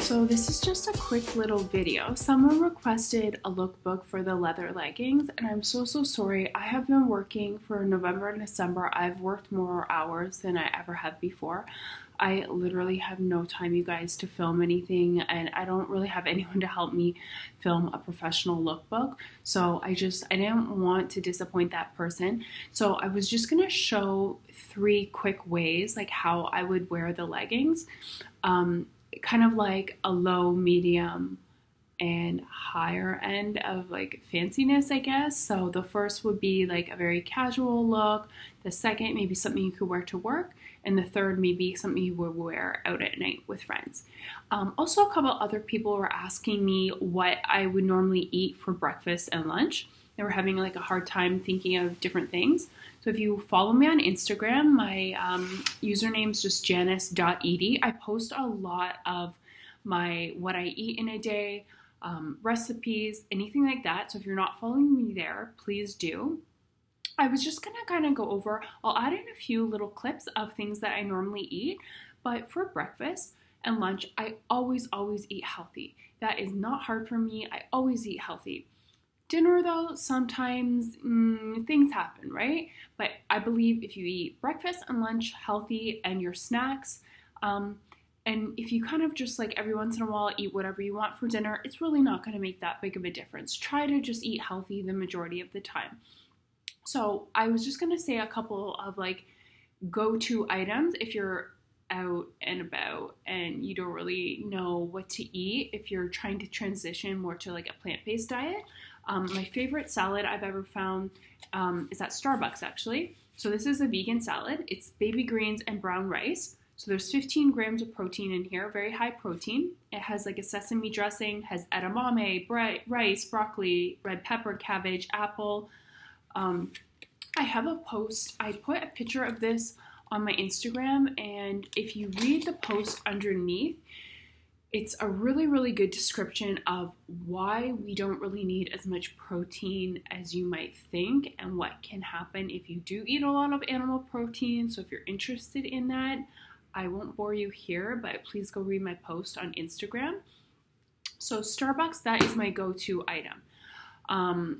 So this is just a quick little video. Someone requested a lookbook for the leather leggings, and I'm so sorry. I have been working for November and December. I've worked more hours than I ever have before. I literally have no time, you guys, to film anything, and I don't really have anyone to help me film a professional lookbook. So I didn't want to disappoint that person. So I was just gonna show 3 quick ways like how I would wear the leggings. Kind of like a low, medium, and higher end of like fanciness, I guess. So the first would be like a very casual look. The second, maybe something you could wear to work. And the third, maybe something you would wear out at night with friends. Also, a couple other people were asking me what I would normally eat for breakfast and lunch. They were having like a hard time thinking of different things. So if you follow me on Instagram, my username is just janice.ed. I post a lot of what I eat in a day, recipes, anything like that. So if you're not following me there, please do. I was just gonna kind of go over, I'll add in a few little clips of things that I normally eat, but for breakfast and lunch, I always eat healthy. That is not hard for me. I always eat healthy. Dinner though, sometimes things happen, right? But I believe if you eat breakfast and lunch healthy and your snacks, and if you kind of just like every once in a while eat whatever you want for dinner, it's really not going to make that big of a difference. Try to just eat healthy the majority of the time. So I was just going to say a couple of like go-to items if you're out and about and you don't really know what to eat, if you're trying to transition more to like a plant-based diet. My favorite salad I've ever found is at Starbucks, actually. So this is a vegan salad. It's baby greens and brown rice. So there's 15 grams of protein in here, very high protein. It has like a sesame dressing, has edamame, rice, broccoli, red pepper, cabbage, apple. I have a post. I put a picture of this on my Instagram, and if you read the post underneath, it's a really good description of why we don't really need as much protein as you might think and what can happen if you do eat a lot of animal protein. So if you're interested in that, I won't bore you here, but please go read my post on Instagram. So Starbucks, that is my go-to item.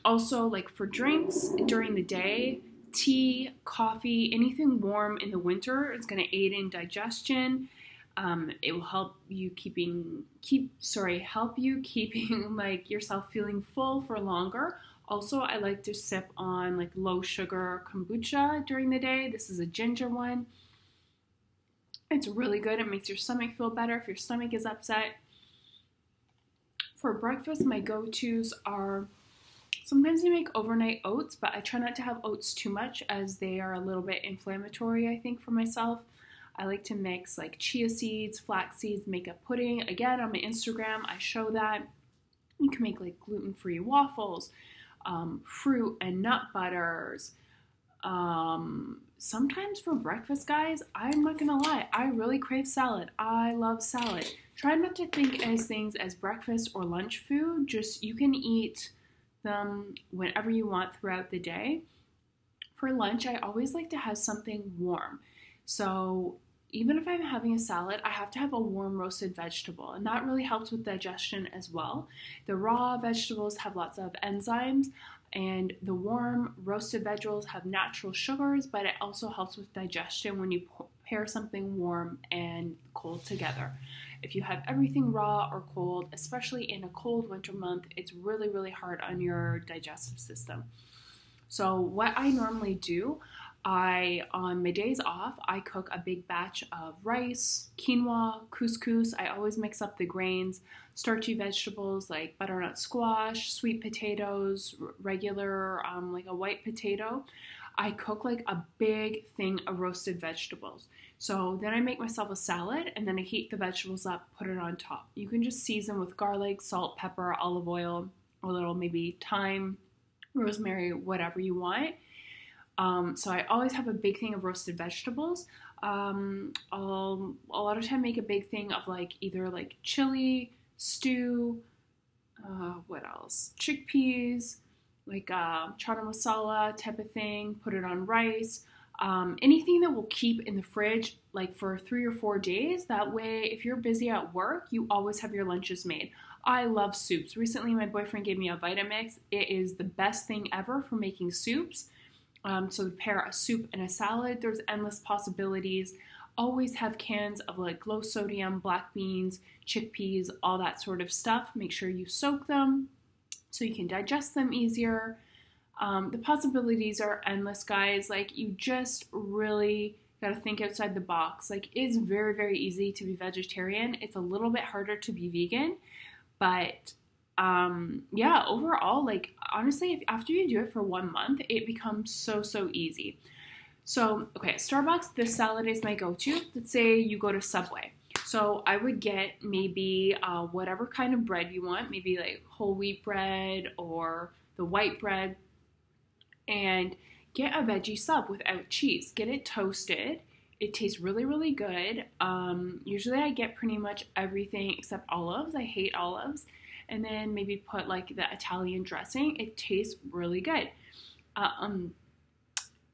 Also, like for drinks during the day, tea, coffee, anything warm in the winter is going to aid in digestion. It will help you keeping like yourself feeling full for longer. Also, I like to sip on like low sugar kombucha during the day. This is a ginger one. It's really good. It makes your stomach feel better if your stomach is upset. For breakfast, my go-tos are sometimes I make overnight oats, but I try not to have oats too much as they are a little bit inflammatory, I think, for myself. I like to mix like chia seeds, flax seeds, make a pudding. Again, on my Instagram, I show that. You can make like gluten-free waffles, fruit and nut butters. Sometimes for breakfast, guys, I'm not gonna lie, I really crave salad. I love salad. Try not to think as things as breakfast or lunch food. Just you can eat them whenever you want throughout the day. For lunch, I always like to have something warm. So even if I'm having a salad, I have to have a warm roasted vegetable, and that really helps with digestion as well. The raw vegetables have lots of enzymes, and the warm roasted vegetables have natural sugars, but it also helps with digestion when you pair something warm and cold together. If you have everything raw or cold, especially in a cold winter month, it's really hard on your digestive system. So what I normally do, on my days off, I cook a big batch of rice, quinoa, couscous. I always mix up the grains, starchy vegetables like butternut squash, sweet potatoes, regular, like a white potato. I cook like a big thing of roasted vegetables. So then I make myself a salad, and then I heat the vegetables up, put it on top. You can just season with garlic, salt, pepper, olive oil, a little maybe thyme, rosemary, whatever you want. So I always have a big thing of roasted vegetables. I'll a lot of time make a big thing of like either like chili, stew, what else? Chickpeas, like chana masala type of thing. Put it on rice. Anything that will keep in the fridge like for 3 or 4 days. That way, if you're busy at work, you always have your lunches made. I love soups. Recently, my boyfriend gave me a Vitamix. It is the best thing ever for making soups. So pair a soup and a salad. There's endless possibilities. Always have cans of like low sodium, black beans, chickpeas, all that sort of stuff. Make sure you soak them so you can digest them easier. The possibilities are endless, guys. Like, you just really gotta think outside the box. Like, it's very, very easy to be vegetarian. It's a little bit harder to be vegan, but yeah, overall, like, honestly, if after you do it for 1 month, it becomes so easy. So, okay, Starbucks, this salad is my go-to. Let's say you go to Subway. So I would get maybe whatever kind of bread you want, maybe like whole wheat bread or the white bread, and get a veggie sub without cheese. Get it toasted. It tastes really, really good. Usually I get pretty much everything except olives. I hate olives. And then maybe put like the Italian dressing. It tastes really good.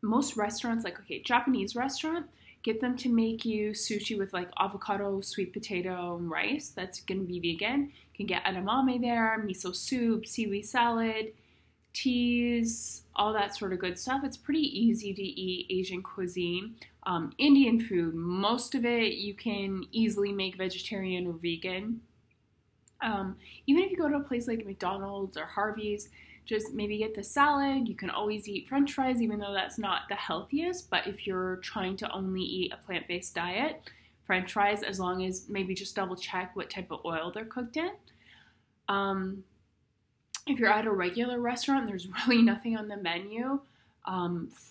Most restaurants, like, okay, Japanese restaurant, get them to make you sushi with like avocado, sweet potato, and rice. That's gonna be vegan. You can get edamame there, miso soup, seaweed salad, teas, all that sort of good stuff. It's pretty easy to eat Asian cuisine. Indian food, most of it you can easily make vegetarian or vegan. Even if you go to a place like McDonald's or Harvey's, just maybe get the salad. You can always eat French fries, even though that's not the healthiest. But if you're trying to only eat a plant-based diet, French fries, as long as maybe just double check what type of oil they're cooked in. If you're at a regular restaurant, there's really nothing on the menu.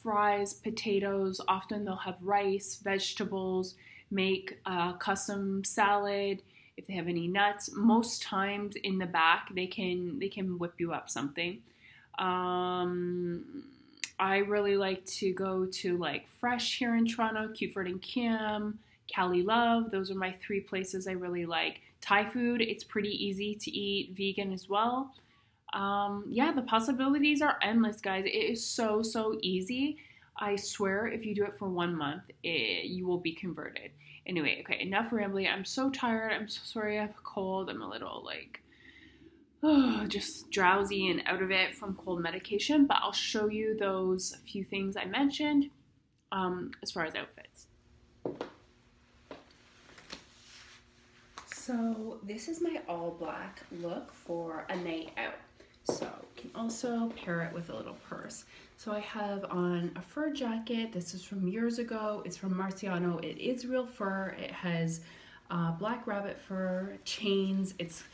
Fries, potatoes, often they'll have rice, vegetables, make a custom salad. If they have any nuts, most times in the back they can whip you up something. I really like to go to like Fresh here in Toronto, Cuford and Kim, Cali Love. Those are my 3 places I really like. Thai food, it's pretty easy to eat, vegan as well. Yeah, the possibilities are endless, guys. It is so easy. I swear, if you do it for 1 month, you will be converted. Anyway, okay, enough rambling. I'm so tired. I'm so sorry I have a cold. I'm a little like, just drowsy and out of it from cold medication. But I'll show you those few things I mentioned as far as outfits. So this is my all black look for a night out. So you can also pair it with a little purse. So I have on a fur jacket. This is from years ago. It's from Marciano. It is real fur. It has black rabbit fur, chains. It's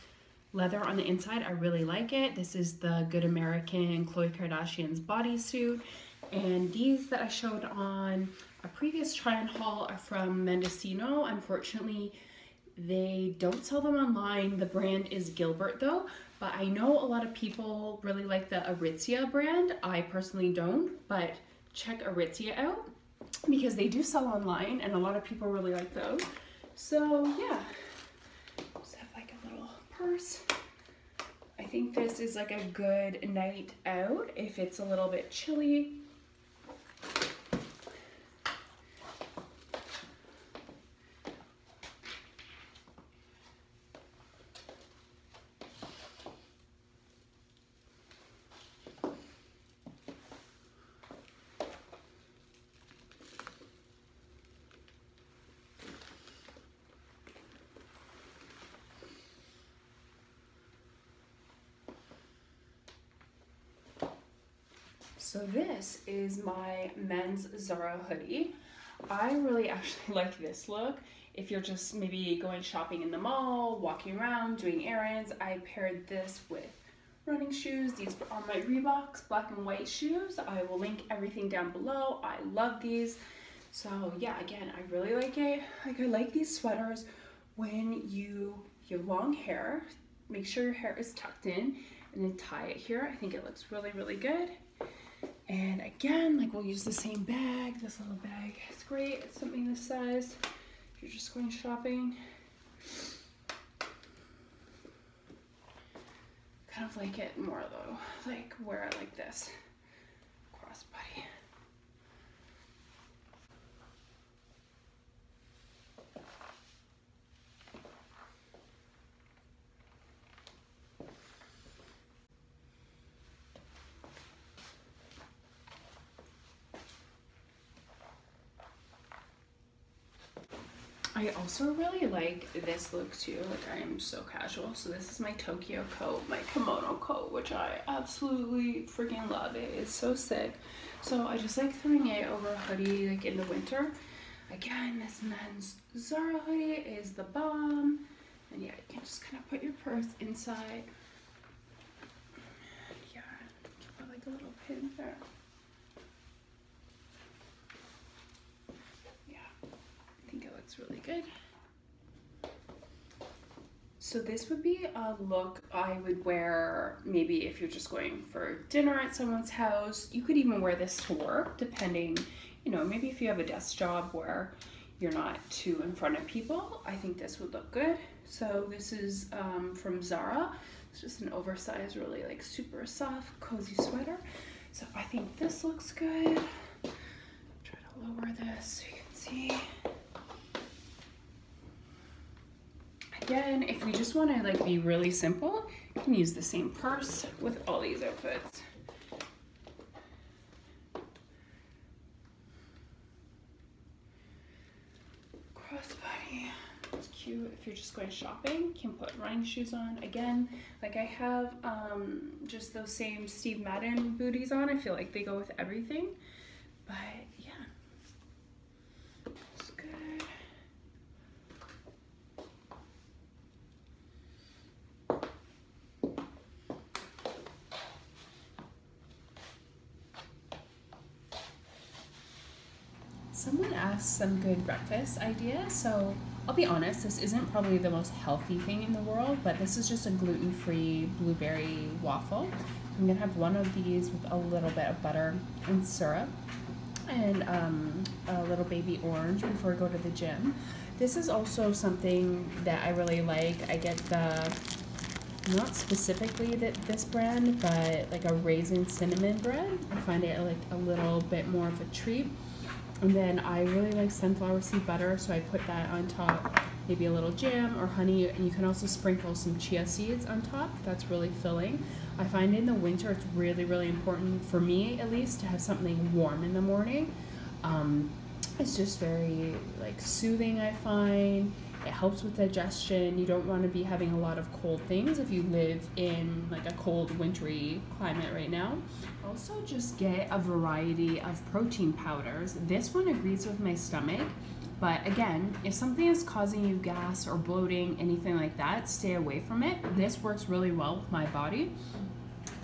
leather on the inside. I really like it. This is the Good American Khloe Kardashian's bodysuit. And these that I showed on a previous try-on haul are from Mendocino. Unfortunately, they don't sell them online. The brand is Gilbert though, but I know a lot of people really like the Aritzia brand. I personally don't, but check Aritzia out because they do sell online and a lot of people really like those. So yeah, just have like a little purse. I think this is like a good night out if it's a little bit chilly. So this is my men's Zara hoodie. I really actually like this look. If you're just maybe going shopping in the mall, walking around, doing errands, I paired this with running shoes. These are my Reeboks black and white shoes. I will link everything down below. I love these. So yeah, again, I really like it. Like, I like these sweaters when you have long hair. Make sure your hair is tucked in and then tie it here. I think it looks really, really good. And again, like, we'll use the same bag. This little bag is great. It's something this size if you're just going shopping. Kind of like it more though, like wear it like this, crossbody. I also really like this look too. Like, I am so casual. So this is my Tokyo coat, my kimono coat, which I absolutely freaking love. It is so sick. So I just like throwing it over a hoodie like in the winter. Again, this men's Zara hoodie is the bomb. And yeah, you can just kind of put your purse inside. Yeah, put like a little pin there. Yeah, I think it looks really good. So this would be a look I would wear maybe if you're just going for dinner at someone's house. You could even wear this to work, depending, you know, maybe if you have a desk job where you're not too in front of people. I think this would look good. So this is from Zara. It's just an oversized, really like super soft, cozy sweater. So I think this looks good. Try to lower this so you can see. Again, if we just want to like be really simple, you can use the same purse with all these outfits. Crossbody, it's cute. If you're just going shopping, you can put running shoes on. Again, like I have just those same Steve Madden booties on. I feel like they go with everything, but yeah, it's good. Someone asked some good breakfast ideas, so I'll be honest, this isn't probably the most healthy thing in the world, but this is just a gluten-free blueberry waffle. I'm gonna have one of these with a little bit of butter and syrup and a little baby orange before I go to the gym. This is also something that I really like. I get the, not specifically this brand, but like a raisin cinnamon bread. I find it like a little bit more of a treat. And then I really like sunflower seed butter, so I put that on top, maybe a little jam or honey, and you can also sprinkle some chia seeds on top. That's really filling. I find in the winter it's really, really important, for me at least, to have something warm in the morning. It's just very like soothing, I find. It helps with digestion. You don't want to be having a lot of cold things if you live in like a cold, wintry climate right now. Also, just get a variety of protein powders. This one agrees with my stomach, but again, if something is causing you gas or bloating, anything like that, stay away from it. This works really well with my body.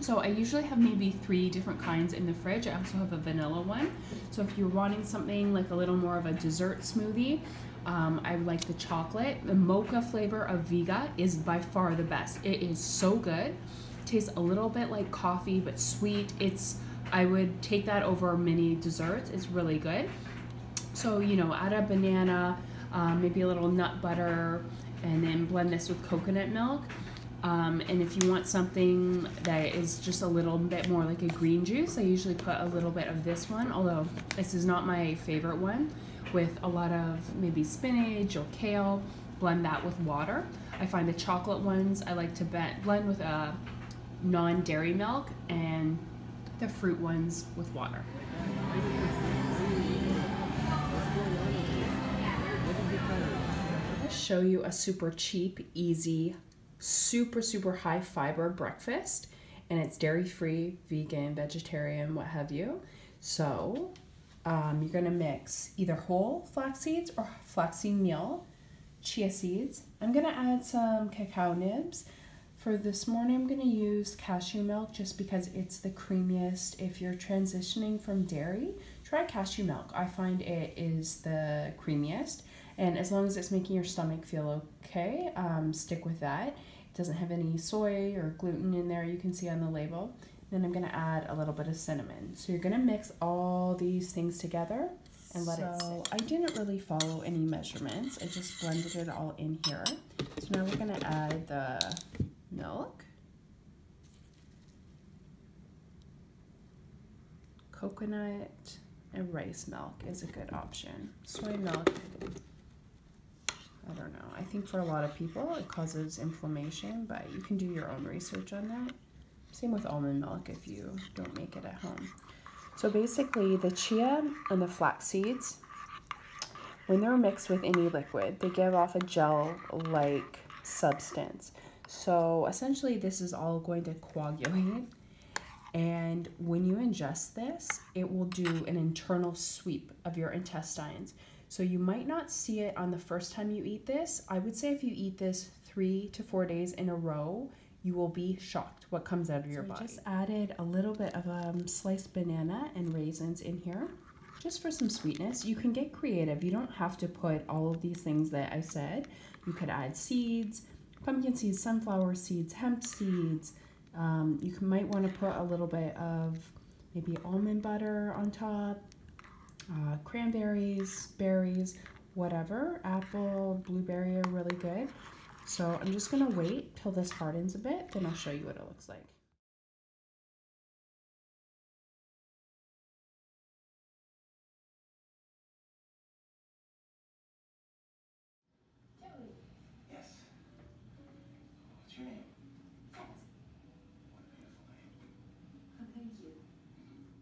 So I usually have maybe 3 different kinds in the fridge. I also have a vanilla one. So if you're wanting something like a little more of a dessert smoothie, I like the chocolate. The mocha flavor of Vega is by far the best. It is so good. Tastes a little bit like coffee, but sweet. I would take that over mini desserts. It's really good. So, you know, add a banana, maybe a little nut butter, and then blend this with coconut milk. And if you want something that is just a little bit more like a green juice, I usually put a little bit of this one, although this is not my favorite one, with a lot of maybe spinach or kale. Blend that with water. I find the chocolate ones I like to blend with a non-dairy milk, and the fruit ones with water. I'll show you a super cheap, easy, super high fiber breakfast, and it's dairy-free, vegan, vegetarian, what have you. So you're gonna mix either whole flax seeds or flaxseed meal, chia seeds. I'm gonna add some cacao nibs. For this morning, I'm gonna use cashew milk just because it's the creamiest. If you're transitioning from dairy, try cashew milk. I find it is the creamiest, and as long as it's making your stomach feel okay, stick with that. It doesn't have any soy or gluten in there, you can see on the label. Then I'm gonna add a little bit of cinnamon. So you're gonna mix all these things together and let it sit. I didn't really follow any measurements. I just blended it all in here. So now we're gonna add the milk, coconut, and rice milk is a good option. Soy milk, I don't know. I think for a lot of people it causes inflammation, but you can do your own research on that. Same with almond milk if you don't make it at home. So basically the chia and the flax seeds, when they're mixed with any liquid, they give off a gel-like substance. So essentially this is all going to coagulate, and when you ingest this, it will do an internal sweep of your intestines. So you might not see it on the first time you eat this. I would say if you eat this 3 to 4 days in a row, you will be shocked what comes out of your body. I just added a little bit of sliced banana and raisins in here, just for some sweetness. You can get creative. You don't have to put all of these things that I said. You could add seeds, pumpkin seeds, sunflower seeds, hemp seeds. Might want to put a little bit of maybe almond butter on top, cranberries, berries, whatever. Apple, blueberry are really good. So I'm just going to wait till this hardens a bit, then I'll show you what it looks like. Yes. What's your name? What a beautiful name. Oh, thank you.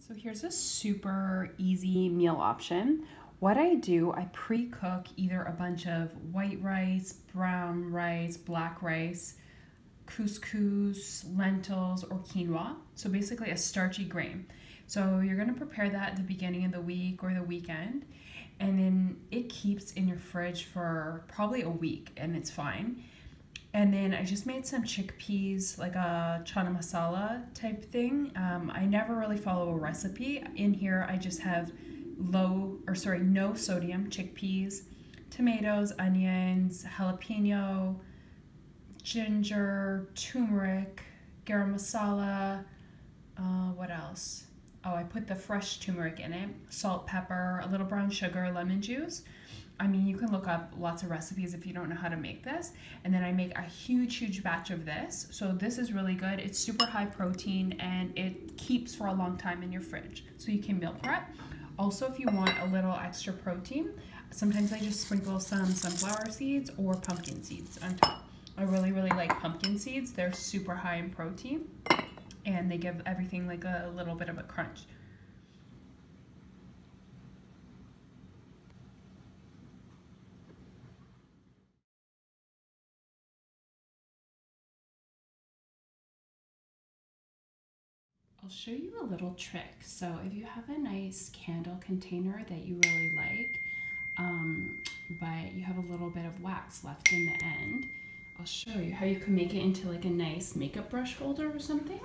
So here's a super easy meal option. What I do, I pre-cook either a bunch of white rice, brown rice, black rice, couscous, lentils, or quinoa. So basically a starchy grain. So you're gonna prepare that at the beginning of the week or the weekend, and then it keeps in your fridge for probably a week and it's fine. And then I just made some chickpeas, like a chana masala type thing. I never really follow a recipe. In here I just have no sodium chickpeas, tomatoes, onions, jalapeno, ginger, turmeric, garam masala, what else? Oh, I put the fresh turmeric in it, salt, pepper, a little brown sugar, lemon juice. I mean, you can look up lots of recipes if you don't know how to make this. And then I make a huge batch of this. So this is really good. It's super high protein and it keeps for a long time in your fridge. So you can meal prep. Also, if you want a little extra protein, sometimes I just sprinkle some sunflower seeds or pumpkin seeds on top. I really like pumpkin seeds. They're super high in protein and they give everything like a little bit of a crunch. I'll show you a little trick. So if you have a nice candle container that you really like, but you have a little bit of wax left in the end, I'll show you how you can make it into like a nice makeup brush holder or something.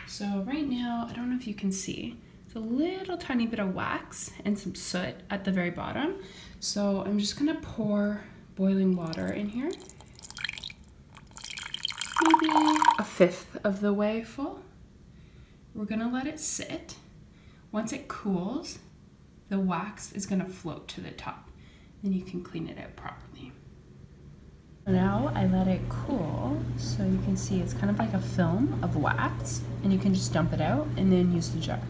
So right now, I don't know if you can see, it's a little tiny bit of wax and some soot at the very bottom. So I'm just gonna pour boiling water in here. Maybe a fifth of the way full. We're gonna let it sit. Once it cools, the wax is gonna float to the top. Then you can clean it out properly. Now I let it cool, so you can see it's kind of like a film of wax, and you can just dump it out and then use the jar.